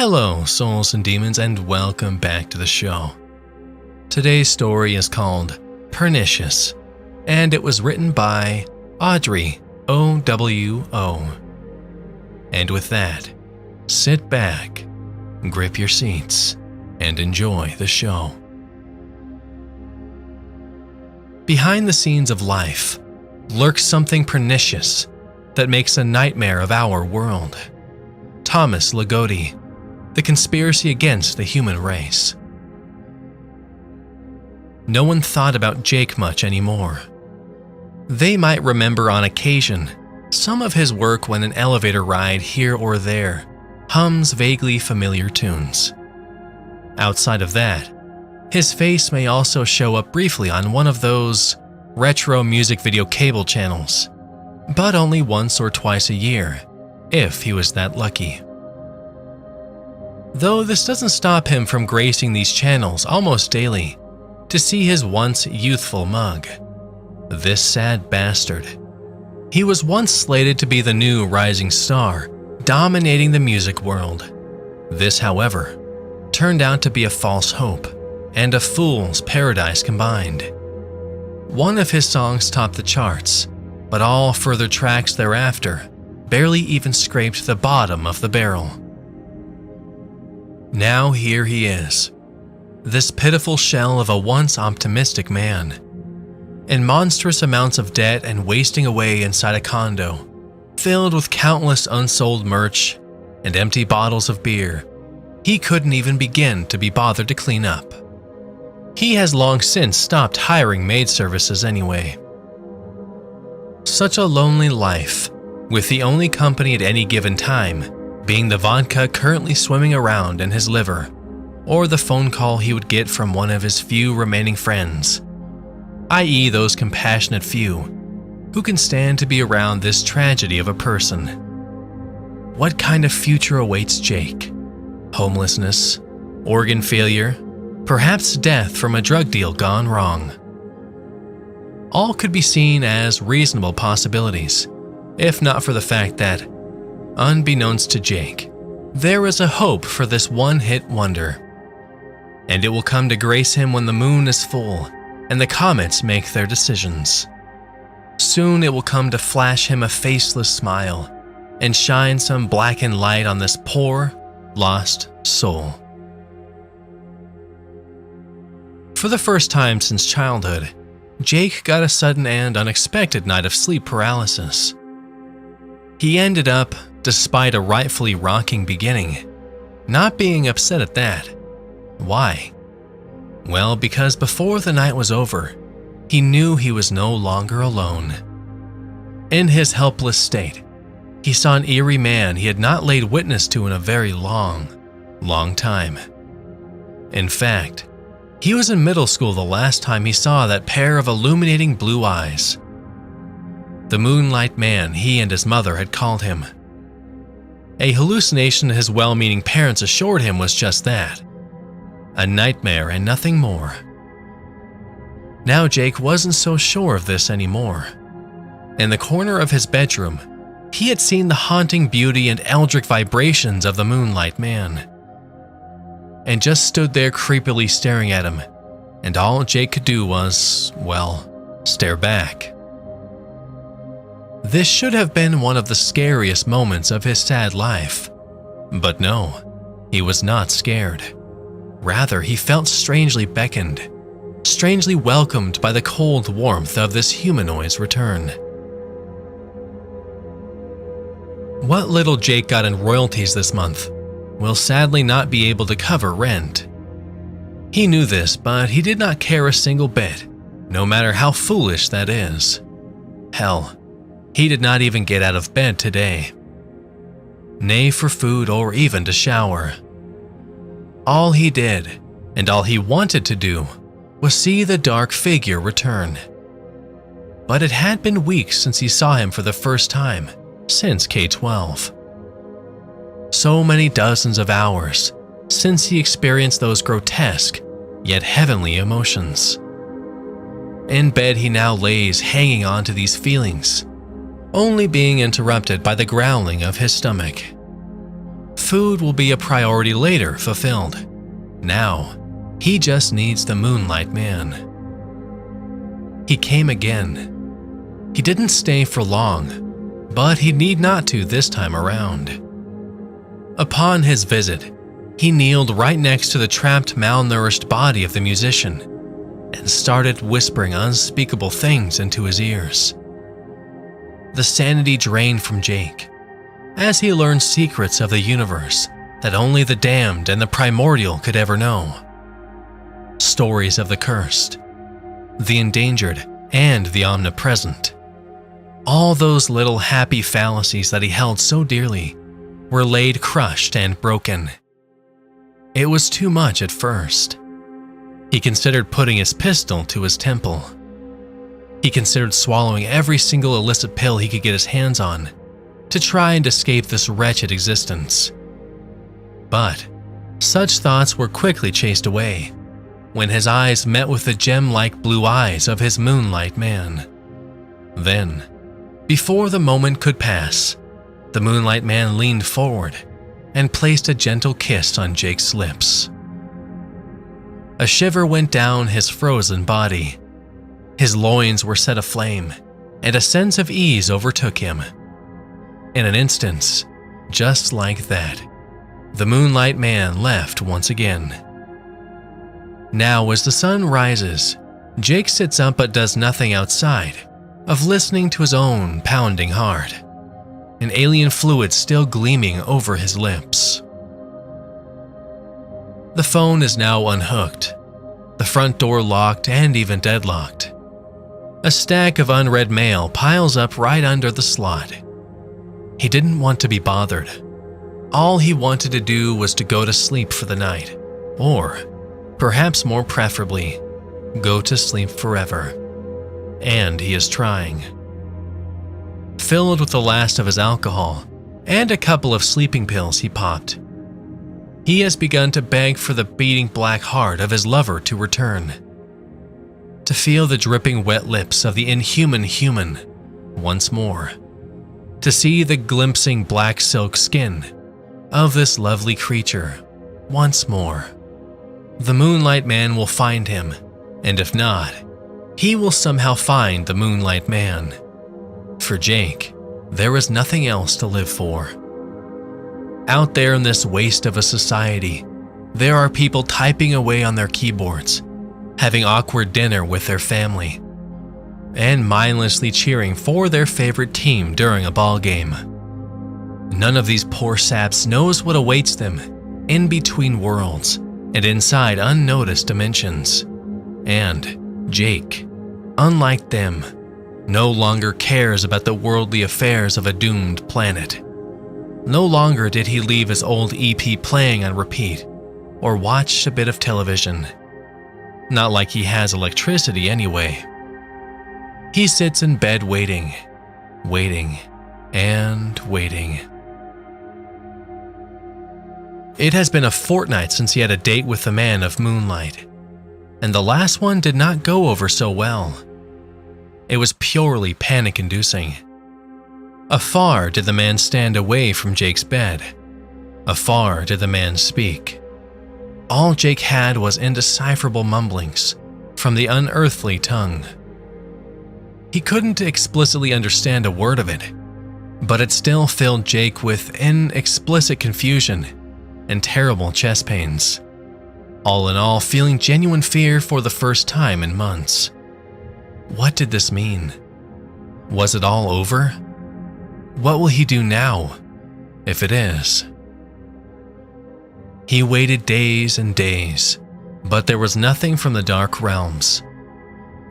Hello, souls and demons, and welcome back to the show. Today's story is called Pernicious, and it was written by Audrey O.W.O. And with that, sit back, grip your seats, and enjoy the show. Behind the scenes of life lurks something pernicious that makes a nightmare of our world. Thomas Ligotti, The Conspiracy Against the Human Race. No one thought about Jake much anymore. They might remember on occasion some of his work when an elevator ride here or there hums vaguely familiar tunes. Outside of that, his face may also show up briefly on one of those retro music video cable channels, but only once or twice a year, if he was that lucky. Though this doesn't stop him from gracing these channels almost daily to see his once youthful mug. This sad bastard. He was once slated to be the new rising star, dominating the music world. This, however, turned out to be a false hope and a fool's paradise combined. One of his songs topped the charts, but all further tracks thereafter barely even scraped the bottom of the barrel. Now here he is, this pitiful shell of a once optimistic man, in monstrous amounts of debt and wasting away inside a condo, filled with countless unsold merch and empty bottles of beer he couldn't even begin to be bothered to clean up. He has long since stopped hiring maid services anyway. Such a lonely life, with the only company at any given time being the vodka currently swimming around in his liver, or the phone call he would get from one of his few remaining friends, i.e. those compassionate few who can stand to be around this tragedy of a person. What kind of future awaits Jake? Homelessness, organ failure, perhaps death from a drug deal gone wrong. All could be seen as reasonable possibilities, if not for the fact that, unbeknownst to Jake, there is a hope for this one-hit wonder. And it will come to grace him when the moon is full and the comets make their decisions. Soon it will come to flash him a faceless smile and shine some blackened light on this poor, lost soul. For the first time since childhood, Jake got a sudden and unexpected night of sleep paralysis. He ended up, despite a rightfully rocking beginning, not being upset at that. Why? Well, because before the night was over, he knew he was no longer alone. In his helpless state, he saw an eerie man he had not laid witness to in a very long time. In fact, he was in middle school the last time he saw that pair of illuminating blue eyes. The Moonlight man he and his mother had called him. A hallucination his well-meaning parents assured him was just that. A nightmare and nothing more. Now Jake wasn't so sure of this anymore. In the corner of his bedroom, he had seen the haunting beauty and eldritch vibrations of the Moonlight man, and just stood there creepily staring at him, and all Jake could do was, well, stare back. This should have been one of the scariest moments of his sad life, but no, he was not scared. Rather, he felt strangely beckoned, strangely welcomed by the cold warmth of this humanoid's return. What little Jake got in royalties this month will sadly not be able to cover rent. He knew this, but he did not care a single bit, no matter how foolish that is. Hell, he did not even get out of bed today. Nay for food or even to shower. All he did, and all he wanted to do, was see the dark figure return. But it had been weeks since he saw him for the first time, since K-12. So many dozens of hours since he experienced those grotesque, yet heavenly emotions. In bed he now lays hanging on to these feelings, only being interrupted by the growling of his stomach. food will be a priority later fulfilled. Now, he just needs the Moonlight Man. He came again. He didn't stay for long, but he need not to this time around. Upon his visit, he kneeled right next to the trapped, malnourished body of the musician and started whispering unspeakable things into his ears. The sanity drained from Jake as he learned secrets of the universe that only the damned and the primordial could ever know. Stories of the cursed, the endangered, and the omnipresent. All those little happy fallacies that he held so dearly were laid crushed and broken. It was too much at first. He considered putting his pistol to his temple. He considered swallowing every single illicit pill he could get his hands on to try and escape this wretched existence. But such thoughts were quickly chased away when his eyes met with the gem-like blue eyes of his Moonlight Man. Then, before the moment could pass, the Moonlight Man leaned forward and placed a gentle kiss on Jake's lips. A shiver went down his frozen body. His loins were set aflame, and a sense of ease overtook him. In an instant, just like that, the Moonlight Man left once again. Now, as the sun rises, Jake sits up but does nothing outside of listening to his own pounding heart, an alien fluid still gleaming over his lips. The phone is now unhooked, the front door locked and even deadlocked. A stack of unread mail piles up right under the slot. He didn't want to be bothered. All he wanted to do was to go to sleep for the night, or, perhaps more preferably, go to sleep forever. And he is trying. Filled with the last of his alcohol and a couple of sleeping pills he popped, he has begun to beg for the beating black heart of his lover to return. To feel the dripping wet lips of the inhuman human once more. To see the glimpsing black silk skin of this lovely creature once more. The Moonlight Man will find him, and if not, he will somehow find the Moonlight Man. For Jake, there is nothing else to live for. Out there in this waste of a society, there are people typing away on their keyboards, having awkward dinner with their family, and mindlessly cheering for their favorite team during a ball game. None of these poor saps knows what awaits them in between worlds and inside unnoticed dimensions. And Jake, unlike them, no longer cares about the worldly affairs of a doomed planet. No longer did he leave his old EP playing on repeat or watch a bit of television. Not like he has electricity anyway. He sits in bed waiting, and waiting. It has been a fortnight since he had a date with the man of Moonlight, and the last one did not go over so well. It was purely panic-inducing. Afar did the man stand away from Jake's bed. Afar did the man speak. All Jake had was indecipherable mumblings from the unearthly tongue. He couldn't explicitly understand a word of it, but it still filled Jake with inexplicit confusion and terrible chest pains. All in all, feeling genuine fear for the first time in months. What did this mean? Was it all over? What will he do now, if it is? He waited days and days, but there was nothing from the dark realms.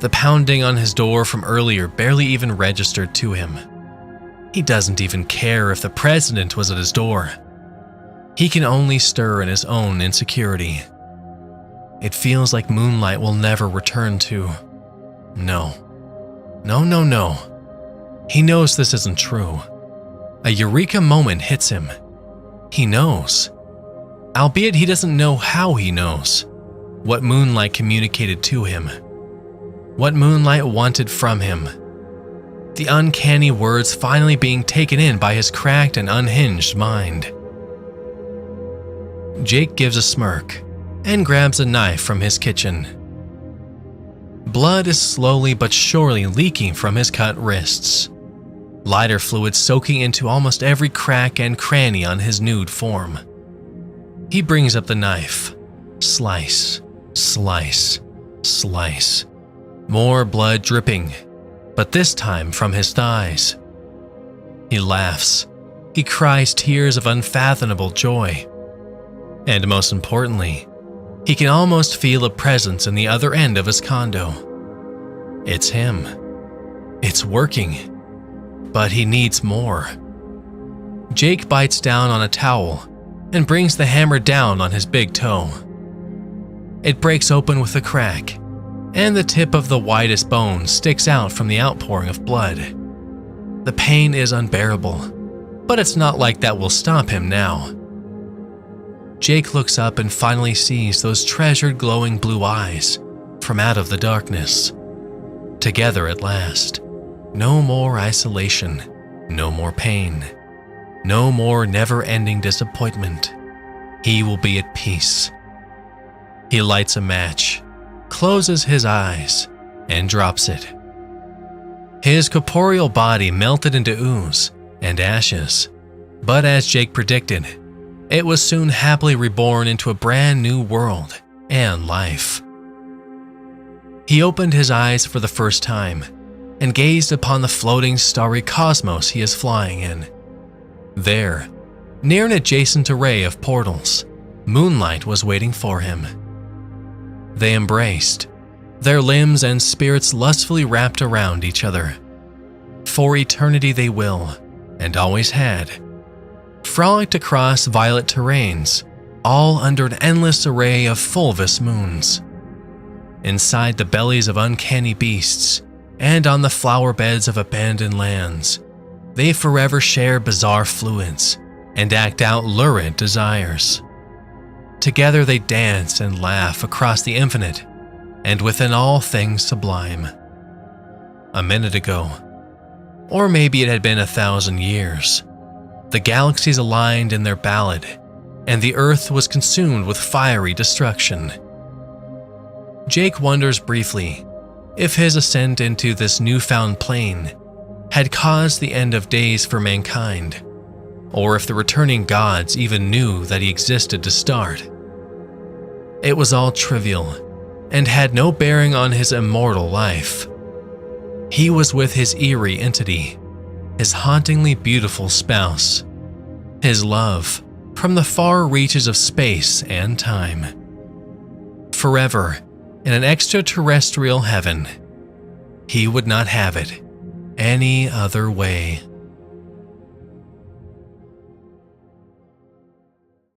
The pounding on his door from earlier barely even registered to him. He doesn't even care if the president was at his door. He can only stir in his own insecurity. It feels like Moonlight will never return to... No. He knows this isn't true. A eureka moment hits him. He knows. Albeit he doesn't know how he knows. What Moonlight communicated to him. What Moonlight wanted from him. The uncanny words finally being taken in by his cracked and unhinged mind. Jake gives a smirk and grabs a knife from his kitchen. Blood is slowly but surely leaking from his cut wrists, lighter fluid soaking into almost every crack and cranny on his nude form. He brings up the knife. Slice, slice, slice. More blood dripping, but this time from his thighs. He laughs. He cries tears of unfathomable joy. And most importantly, he can almost feel a presence in the other end of his condo. It's him. It's working. But he needs more. Jake bites down on a towel and brings the hammer down on his big toe. It breaks open with a crack, and the tip of the whitest bone sticks out from the outpouring of blood. The pain is unbearable, but it's not like that will stop him now. Jake looks up and finally sees those treasured glowing blue eyes from out of the darkness. Together at last. No more isolation, no more pain, no more never-ending disappointment. He will be at peace. He lights a match, closes his eyes, and drops it. His corporeal body melted into ooze and ashes, but as Jake predicted, it was soon happily reborn into a brand new world and life. He opened his eyes for the first time and gazed upon the floating starry cosmos he is flying in. There, near an adjacent array of portals, Moonlight was waiting for him. They embraced, their limbs and spirits lustfully wrapped around each other. For eternity they will, and always had, frolicked across violet terrains, all under an endless array of fulvous moons. Inside the bellies of uncanny beasts, and on the flower beds of abandoned lands, they forever share bizarre fluids and act out lurid desires. Together they dance and laugh across the infinite and within all things sublime. A minute ago, or maybe it had been 1,000 years, the galaxies aligned in their ballad, and the earth was consumed with fiery destruction. Jake wonders briefly if his ascent into this newfound plane had caused the end of days for mankind, or if the returning gods even knew that he existed to start. It was all trivial and had no bearing on his immortal life. He was with his eerie entity, his hauntingly beautiful spouse, his love from the far reaches of space and time. Forever, in an extraterrestrial heaven. He would not have it any other way.